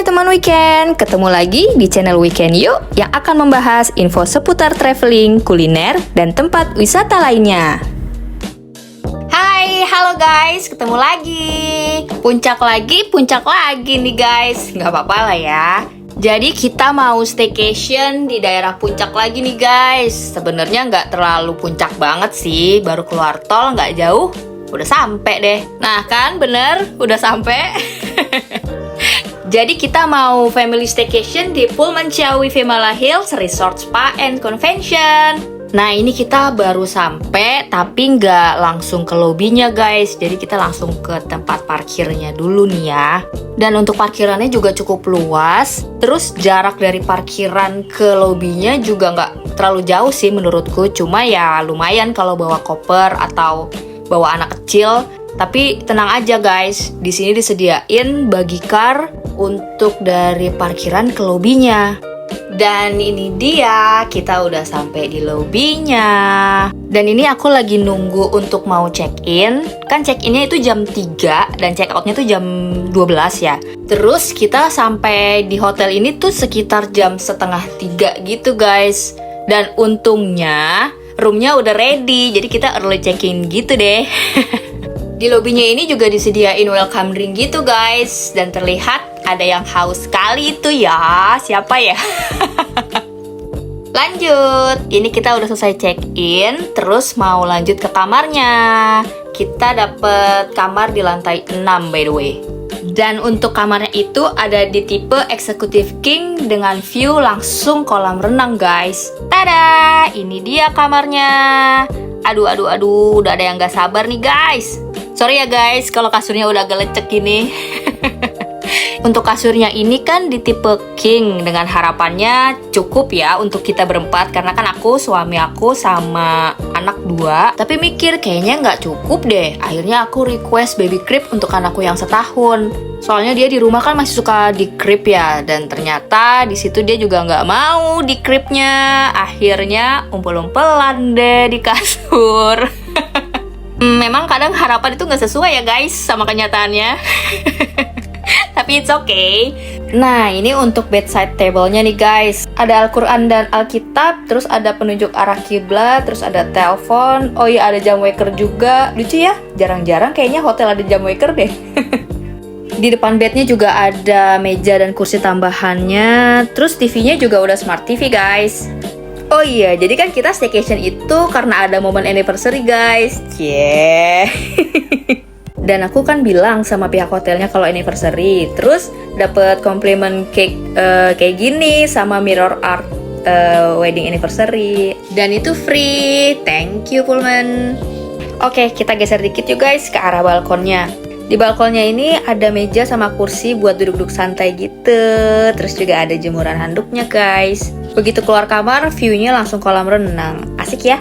Hai teman weekend, ketemu lagi di channel Weekend Yuk yang akan membahas info seputar traveling, kuliner, dan tempat wisata lainnya. Hai, halo guys, ketemu lagi. Puncak lagi nih guys, nggak apa-apa lah ya. Jadi kita mau staycation di daerah puncak lagi nih guys. Sebenarnya nggak terlalu puncak banget sih, baru keluar tol nggak jauh, udah sampai deh. Nah kan bener, udah sampai. Jadi kita mau family staycation di Pullman Ciawi Vimala Hills Resort Spa and Convention. Nah ini kita baru sampai tapi nggak langsung ke lobbynya guys. Jadi kita langsung ke tempat parkirnya dulu nih ya. Dan untuk parkirannya juga cukup luas. Terus jarak dari parkiran ke lobbynya juga nggak terlalu jauh sih menurutku. Cuma ya lumayan kalau bawa koper atau bawa anak kecil. Tapi tenang aja guys, di sini disediain bagi car untuk dari parkiran ke lobbynya. Dan ini dia, kita udah sampai di lobbynya. Dan ini aku lagi nunggu untuk mau check-in. Kan check-innya itu jam 3 dan check-outnya itu jam 12 ya. Terus kita sampai di hotel ini tuh sekitar jam setengah 3 gitu guys. Dan untungnya roomnya udah ready, jadi kita early check-in gitu deh. Di lobbynya ini juga disediain welcome drink gitu guys. Dan terlihat ada yang haus sekali itu ya. Siapa ya? Lanjut. Ini kita udah selesai check-in. Terus mau lanjut ke kamarnya. Kita dapet kamar di lantai 6 by the way. Dan untuk kamarnya itu ada di tipe Executive King dengan view langsung kolam renang guys. Tada! Ini dia kamarnya. Aduh, udah ada yang gak sabar nih guys. Sorry ya guys, kalau kasurnya udah agak lecek gini. Untuk kasurnya ini kan di tipe king dengan harapannya cukup ya untuk kita berempat. Karena kan aku, suami aku, sama anak 2. Tapi mikir kayaknya nggak cukup deh. Akhirnya aku request baby crib untuk anakku yang setahun. Soalnya dia di rumah kan masih suka di crib ya. Dan ternyata di situ dia juga nggak mau di cribnya. Akhirnya umpel-umpelan deh di kasur. Memang kadang harapan itu nggak sesuai ya guys sama kenyataannya. Tapi it's okay. Nah ini untuk bedside table-nya nih guys. Ada Al-Quran dan Alkitab. Terus ada penunjuk arah kiblat. Terus ada telepon. Oh iya ada jam waker juga. Lucu ya, jarang-jarang kayaknya hotel ada jam waker deh. Di depan bednya juga ada meja dan kursi tambahannya. Terus TV-nya juga udah smart TV guys. Oh iya, jadi kan kita staycation itu karena ada momen anniversary guys. Yeah. Dan aku kan bilang sama pihak hotelnya kalau anniversary. Terus dapet compliment cake kayak gini sama mirror art wedding anniversary. Dan itu free. Thank you Pullman. Oke, kita geser dikit yuk guys ke arah balkonnya. Di balkonnya ini ada meja sama kursi buat duduk-duduk santai gitu. Terus juga ada jemuran handuknya guys. Begitu keluar kamar, view-nya langsung kolam renang. Asik ya?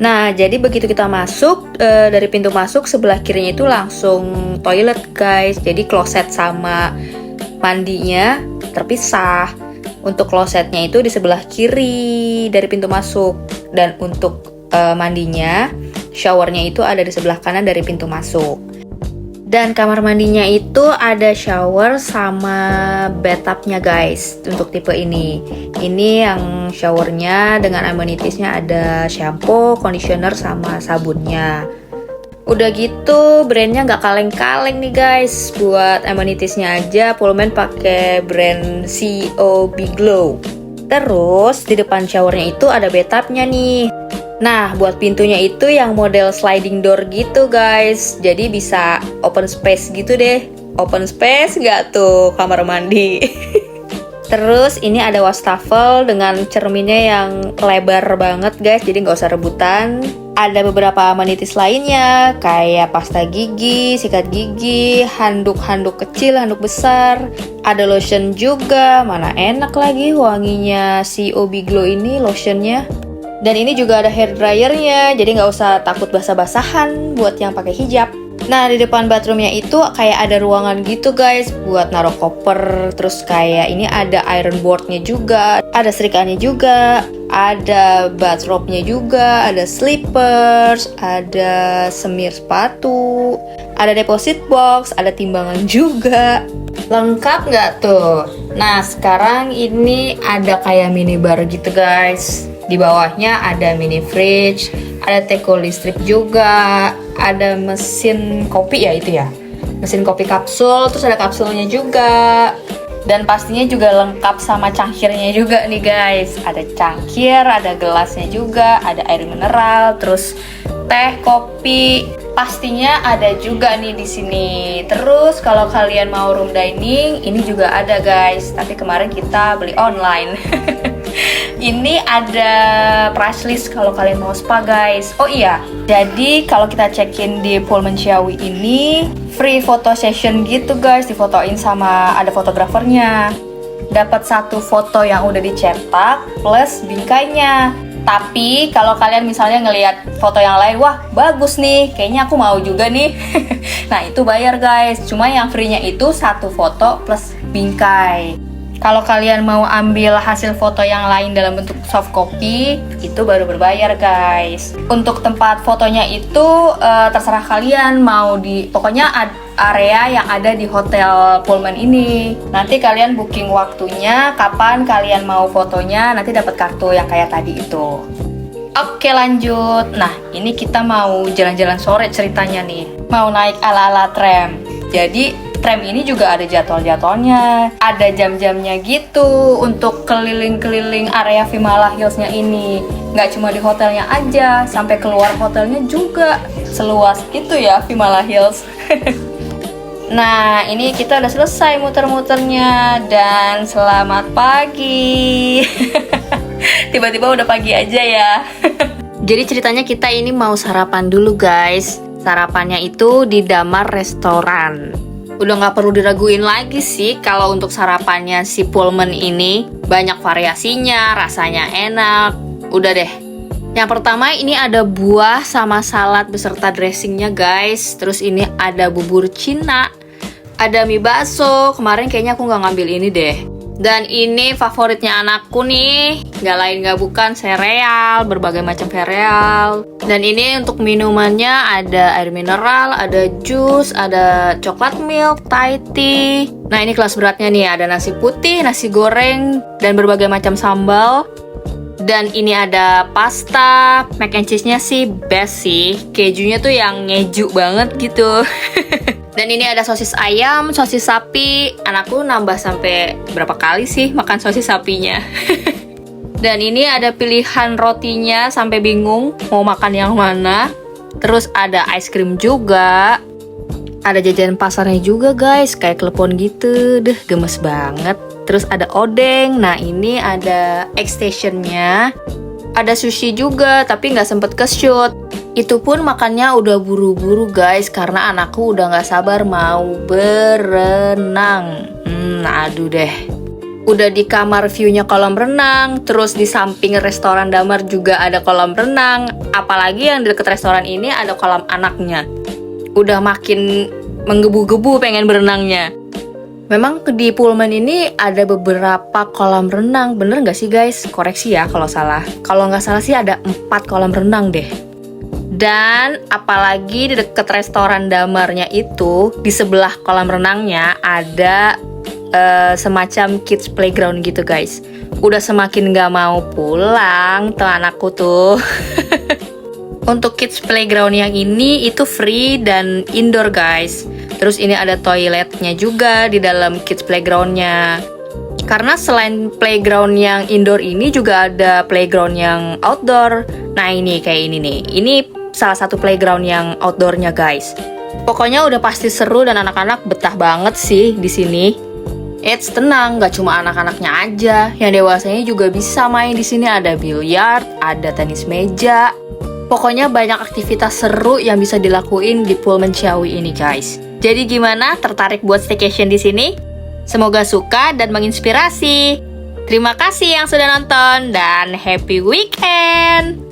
Nah, jadi begitu kita masuk, dari pintu masuk sebelah kirinya itu langsung toilet guys. Jadi kloset sama mandinya terpisah. Untuk klosetnya itu di sebelah kiri dari pintu masuk. Dan untuk mandinya, showernya itu ada di sebelah kanan dari pintu masuk. Dan kamar mandinya itu ada shower sama bathtubnya guys untuk tipe ini. Ini yang showernya dengan amenitiesnya ada shampoo, conditioner, sama sabunnya. Udah gitu brandnya nggak kaleng-kaleng nih guys. Buat amenitiesnya aja Pullman pakai brand COB Glow. Terus di depan showernya itu ada bathtubnya nih. Nah, buat pintunya itu yang model sliding door gitu guys. Jadi bisa open space gitu deh. Open space nggak tuh kamar mandi? Terus ini ada wastafel dengan cerminnya yang lebar banget guys. Jadi nggak usah rebutan. Ada beberapa amenities lainnya kayak pasta gigi, sikat gigi, handuk-handuk kecil, handuk besar. Ada lotion juga. Mana enak lagi wanginya si COB Glow ini lotionnya. Dan ini juga ada hair dryernya, jadi nggak usah takut basah-basahan buat yang pakai hijab. Nah di depan bathroomnya itu kayak ada ruangan gitu guys buat naruh koper. Terus kayak ini ada iron boardnya juga, ada serikannya juga, ada bathrobe-nya juga, ada slippers, ada semir sepatu, Ada deposit box, ada timbangan juga. Lengkap nggak tuh? Nah, sekarang ini ada kayak minibar gitu guys. Di bawahnya ada mini fridge, ada teko listrik juga, ada mesin kopi ya itu ya. Mesin kopi kapsul, terus ada kapsulnya juga. Dan pastinya juga lengkap sama cangkirnya juga nih guys. Ada cangkir, ada gelasnya juga, ada air mineral, terus teh, kopi. Pastinya ada juga nih di sini. Terus kalau kalian mau room dining, ini juga ada guys. Tapi kemarin kita beli online. Ini ada price list kalau kalian mau spa guys. Oh iya, jadi kalau kita check-in di Pullman Ciawi ini free photo session gitu guys, difotoin sama ada fotografernya. Dapat 1 foto yang udah dicetak plus bingkainya. Tapi kalau kalian misalnya ngelihat foto yang lain, wah bagus nih, kayaknya aku mau juga nih. Nah itu bayar guys. Cuma yang free-nya itu 1 foto plus bingkai. Kalau kalian mau ambil hasil foto yang lain dalam bentuk soft copy, itu baru berbayar guys. Untuk tempat fotonya itu terserah kalian mau di, pokoknya area yang ada di hotel Pullman ini. Nanti kalian booking waktunya, kapan kalian mau fotonya, nanti dapat kartu yang kayak tadi itu. Oke lanjut. Nah ini kita mau jalan-jalan sore ceritanya nih. Mau naik ala-ala tram. Jadi tram ini juga ada jadwal-jadwalnya, ada jam-jamnya gitu untuk keliling-keliling area Vimala Hills-nya ini. Nggak cuma di hotelnya aja, sampai keluar hotelnya juga. Seluas itu ya Vimala Hills. Nah, ini kita udah selesai muter-muternya dan selamat pagi. Tiba-tiba udah pagi aja ya. Jadi ceritanya kita ini mau sarapan dulu guys. Sarapannya itu di Damar Restoran. Udah nggak perlu diraguin lagi sih kalau untuk sarapannya si Pullman ini. Banyak variasinya, rasanya enak. Udah deh. Yang pertama ini ada buah sama salad beserta dressingnya guys. Terus ini ada bubur Cina. Ada mie bakso. Kemarin kayaknya aku nggak ngambil ini deh. Dan ini favoritnya anakku nih. Nggak lain nggak bukan sereal. Berbagai macam sereal. Dan ini untuk minumannya ada air mineral, ada jus, ada coklat milk, Thai tea. Nah ini kelas beratnya nih. Ada nasi putih, nasi goreng, dan berbagai macam sambal. Dan ini ada pasta, mac and cheese-nya sih best sih. Kejunya tuh yang ngeju banget gitu. Dan ini ada sosis ayam, sosis sapi. Anakku nambah sampai berapa kali sih makan sosis sapinya. Dan ini ada pilihan rotinya sampai bingung mau makan yang mana. Terus ada ice cream juga. Ada jajanan pasarnya juga guys, kayak klepon gitu. Deh, gemes banget. Terus ada odeng. Nah ini ada egg stationnya. Ada sushi juga, tapi nggak sempet ke-shoot. Itu pun makannya udah buru-buru guys, karena anakku udah nggak sabar mau berenang. Aduh deh. Udah di kamar view-nya kolam renang, terus di samping restoran Damar juga ada kolam renang. Apalagi yang di deket restoran ini ada kolam anaknya. Udah makin menggebu-gebu pengen berenangnya. Memang di Pullman ini ada beberapa kolam renang, bener nggak sih guys? Koreksi ya kalau salah. Kalau nggak salah sih ada 4 kolam renang deh. Dan apalagi di deket restoran Damarnya itu, di sebelah kolam renangnya ada semacam kids playground gitu guys. Udah semakin nggak mau pulang tuh anakku tuh. Untuk kids playground yang ini itu free dan indoor guys. Terus ini ada toiletnya juga di dalam kids playgroundnya. Karena selain playground yang indoor ini juga ada playground yang outdoor. Nah ini kayak ini nih. Ini salah satu playground yang outdoornya guys. Pokoknya udah pasti seru dan anak-anak betah banget sih di sini. Eits, tenang, nggak cuma anak-anaknya aja. Yang dewasanya juga bisa main di sini. Ada biliar, ada tenis meja. Pokoknya banyak aktivitas seru yang bisa dilakuin di Pullman Ciawi ini guys. Jadi gimana? Tertarik buat staycation di sini? Semoga suka dan menginspirasi. Terima kasih yang sudah nonton dan happy weekend!